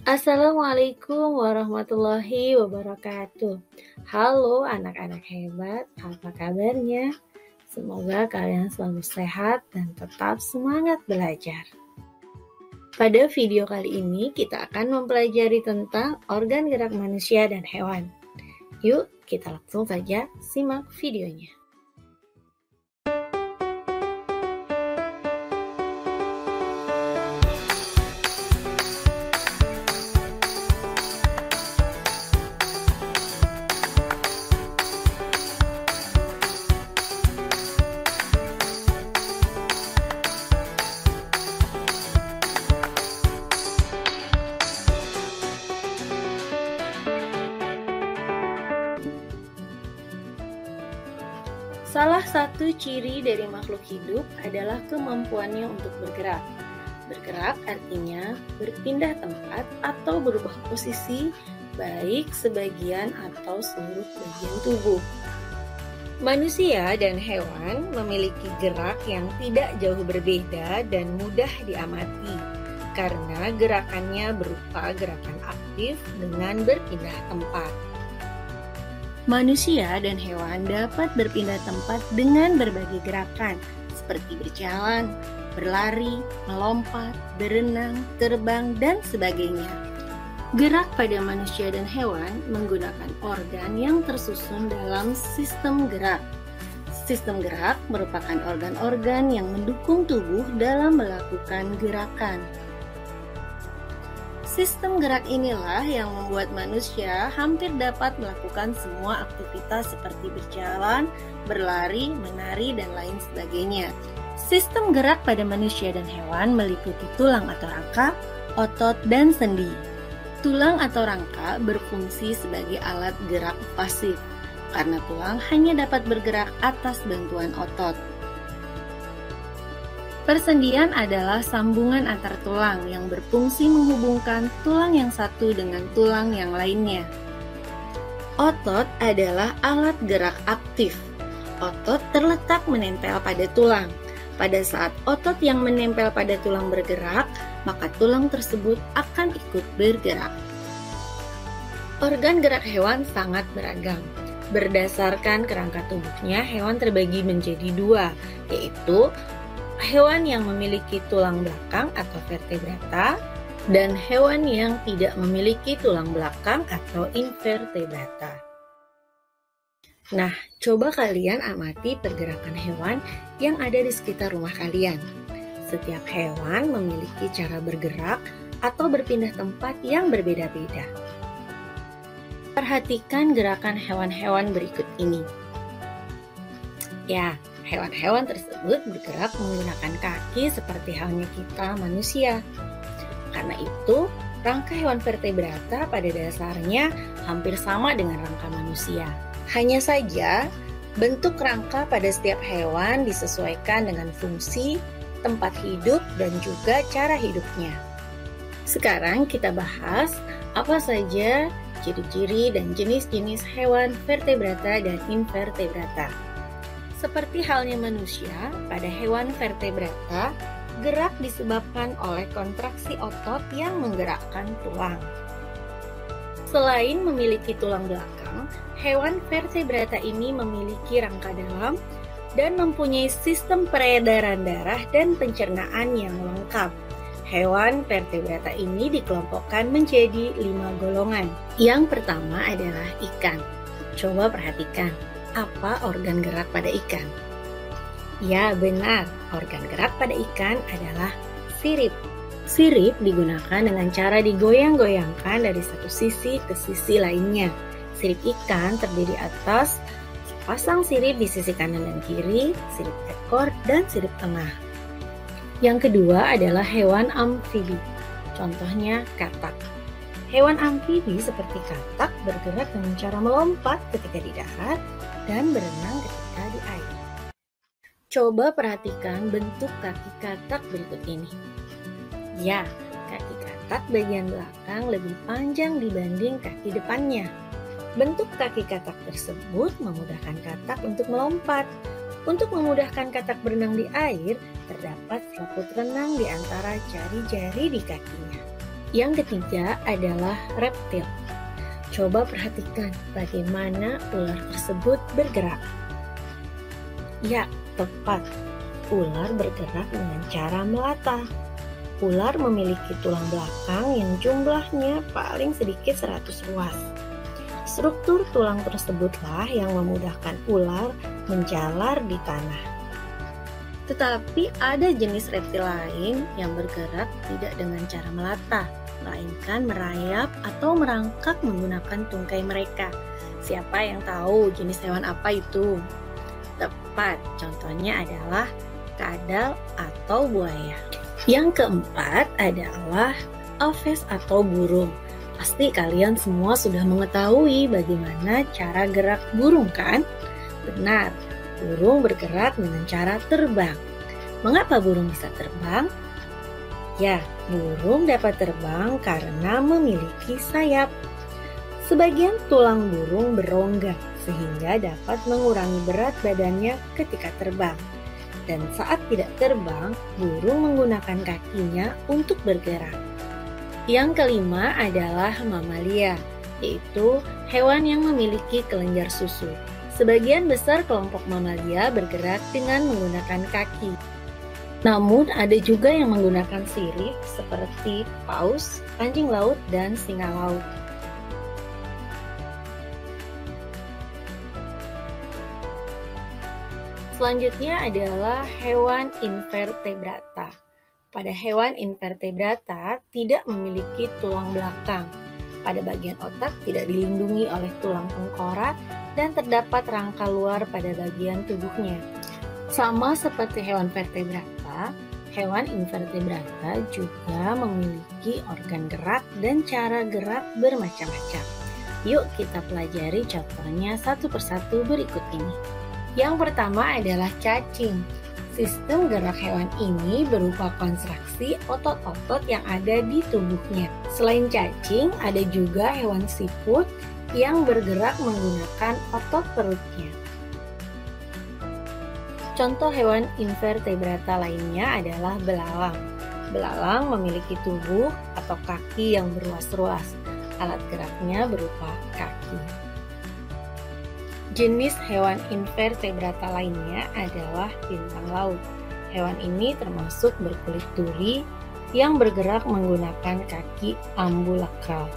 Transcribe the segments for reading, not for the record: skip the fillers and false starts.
Assalamualaikum warahmatullahi wabarakatuh. Halo anak-anak hebat, apa kabarnya? Semoga kalian selalu sehat dan tetap semangat belajar. Pada video kali ini kita akan mempelajari tentang organ gerak manusia dan hewan. Yuk, kita langsung saja simak videonya. Salah satu ciri dari makhluk hidup adalah kemampuannya untuk bergerak. Bergerak artinya berpindah tempat atau berubah posisi, baik sebagian atau seluruh bagian tubuh. Manusia dan hewan memiliki gerak yang tidak jauh berbeda dan mudah diamati, karena gerakannya berupa gerakan aktif dengan berpindah tempat. Manusia dan hewan dapat berpindah tempat dengan berbagai gerakan, seperti berjalan, berlari, melompat, berenang, terbang, dan sebagainya. Gerak pada manusia dan hewan menggunakan organ yang tersusun dalam sistem gerak. Sistem gerak merupakan organ-organ yang mendukung tubuh dalam melakukan gerakan. Sistem gerak inilah yang membuat manusia hampir dapat melakukan semua aktivitas seperti berjalan, berlari, menari, dan lain sebagainya. Sistem gerak pada manusia dan hewan meliputi tulang atau rangka, otot, dan sendi. Tulang atau rangka berfungsi sebagai alat gerak pasif, karena tulang hanya dapat bergerak atas bantuan otot. Persendian adalah sambungan antar tulang yang berfungsi menghubungkan tulang yang satu dengan tulang yang lainnya. Otot adalah alat gerak aktif. Otot terletak menempel pada tulang. Pada saat otot yang menempel pada tulang bergerak, maka tulang tersebut akan ikut bergerak. Organ gerak hewan sangat beragam. Berdasarkan kerangka tubuhnya, hewan terbagi menjadi dua, yaitu hewan yang memiliki tulang belakang atau vertebrata dan hewan yang tidak memiliki tulang belakang atau invertebrata. Nah, coba kalian amati pergerakan hewan yang ada di sekitar rumah kalian. Setiap hewan memiliki cara bergerak atau berpindah tempat yang berbeda-beda. Perhatikan gerakan hewan-hewan berikut ini. Ya, hewan-hewan tersebut bergerak menggunakan kaki seperti halnya kita manusia. Karena itu, rangka hewan vertebrata pada dasarnya hampir sama dengan rangka manusia. Hanya saja, bentuk rangka pada setiap hewan disesuaikan dengan fungsi, tempat hidup, dan juga cara hidupnya. Sekarang kita bahas apa saja ciri-ciri dan jenis-jenis hewan vertebrata dan invertebrata. Seperti halnya manusia, pada hewan vertebrata, gerak disebabkan oleh kontraksi otot yang menggerakkan tulang. Selain memiliki tulang belakang, hewan vertebrata ini memiliki rangka dalam dan mempunyai sistem peredaran darah dan pencernaan yang lengkap. Hewan vertebrata ini dikelompokkan menjadi 5 golongan. Yang pertama adalah ikan. Coba perhatikan. Apa organ gerak pada ikan? Ya, benar. Organ gerak pada ikan adalah sirip. Sirip digunakan dengan cara digoyang-goyangkan dari satu sisi ke sisi lainnya. Sirip ikan terdiri atas sepasang sirip di sisi kanan dan kiri, sirip ekor, dan sirip tengah. Yang kedua adalah hewan amfibi. Contohnya katak. Hewan amfibi seperti katak bergerak dengan cara melompat ketika di darat dan berenang ketika di air. Coba perhatikan bentuk kaki katak berikut ini. Ya, kaki katak bagian belakang lebih panjang dibanding kaki depannya. Bentuk kaki katak tersebut memudahkan katak untuk melompat. Untuk memudahkan katak berenang di air, terdapat selaput renang di antara jari-jari di kakinya. Yang ketiga adalah reptil. Coba perhatikan bagaimana ular tersebut bergerak. Ya, tepat. Ular bergerak dengan cara melata. Ular memiliki tulang belakang yang jumlahnya paling sedikit 100 ruas. Struktur tulang tersebutlah yang memudahkan ular menjalar di tanah. Tetapi ada jenis reptil lain yang bergerak tidak dengan cara melata, melainkan merayap atau merangkak menggunakan tungkai mereka. Siapa yang tahu jenis hewan apa itu? Tepat, contohnya adalah kadal atau buaya. Yang keempat adalah aves atau burung. Pasti kalian semua sudah mengetahui bagaimana cara gerak burung, kan? Benar, burung bergerak dengan cara terbang. Mengapa burung bisa terbang? Ya, burung dapat terbang karena memiliki sayap. Sebagian tulang burung berongga sehingga dapat mengurangi berat badannya ketika terbang. Dan saat tidak terbang, burung menggunakan kakinya untuk bergerak. Yang kelima adalah mamalia, yaitu hewan yang memiliki kelenjar susu. Sebagian besar kelompok mamalia bergerak dengan menggunakan kaki. Namun ada juga yang menggunakan sirip seperti paus, anjing laut, dan singa laut. Selanjutnya adalah hewan invertebrata. Pada hewan invertebrata tidak memiliki tulang belakang. Pada bagian otak tidak dilindungi oleh tulang tengkorak dan terdapat rangka luar pada bagian tubuhnya. Sama seperti hewan vertebrata, hewan invertebrata juga memiliki organ gerak dan cara gerak bermacam-macam. Yuk kita pelajari contohnya satu persatu berikut ini. Yang pertama adalah cacing. Sistem gerak hewan ini berupa kontraksi otot-otot yang ada di tubuhnya. Selain cacing, ada juga hewan siput yang bergerak menggunakan otot perutnya. Contoh hewan invertebrata lainnya adalah belalang. Belalang memiliki tubuh atau kaki yang berruas-ruas. Alat geraknya berupa kaki. Jenis hewan invertebrata lainnya adalah bintang laut. Hewan ini termasuk berkulit duri yang bergerak menggunakan kaki ambulakral.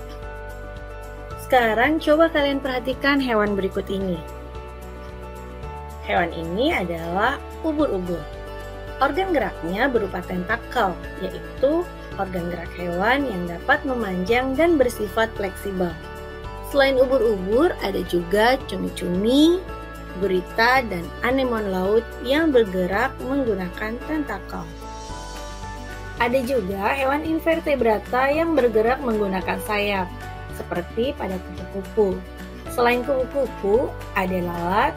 Sekarang coba kalian perhatikan hewan berikut ini. Hewan ini adalah ubur-ubur. Organ geraknya berupa tentakel, yaitu organ gerak hewan yang dapat memanjang dan bersifat fleksibel. Selain ubur-ubur, ada juga cumi-cumi, gurita, dan anemon laut yang bergerak menggunakan tentakel. Ada juga hewan invertebrata yang bergerak menggunakan sayap, seperti pada kupu-kupu. Selain kupu-kupu, ada lalat,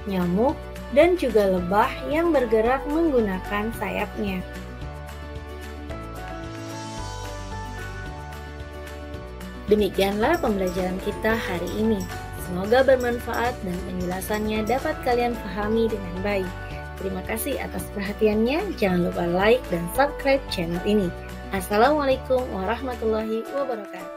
nyamuk, dan juga lebah yang bergerak menggunakan sayapnya. Demikianlah pembelajaran kita hari ini. Semoga bermanfaat dan penjelasannya dapat kalian pahami dengan baik. Terima kasih atas perhatiannya. Jangan lupa like dan subscribe channel ini. Assalamualaikum warahmatullahi wabarakatuh.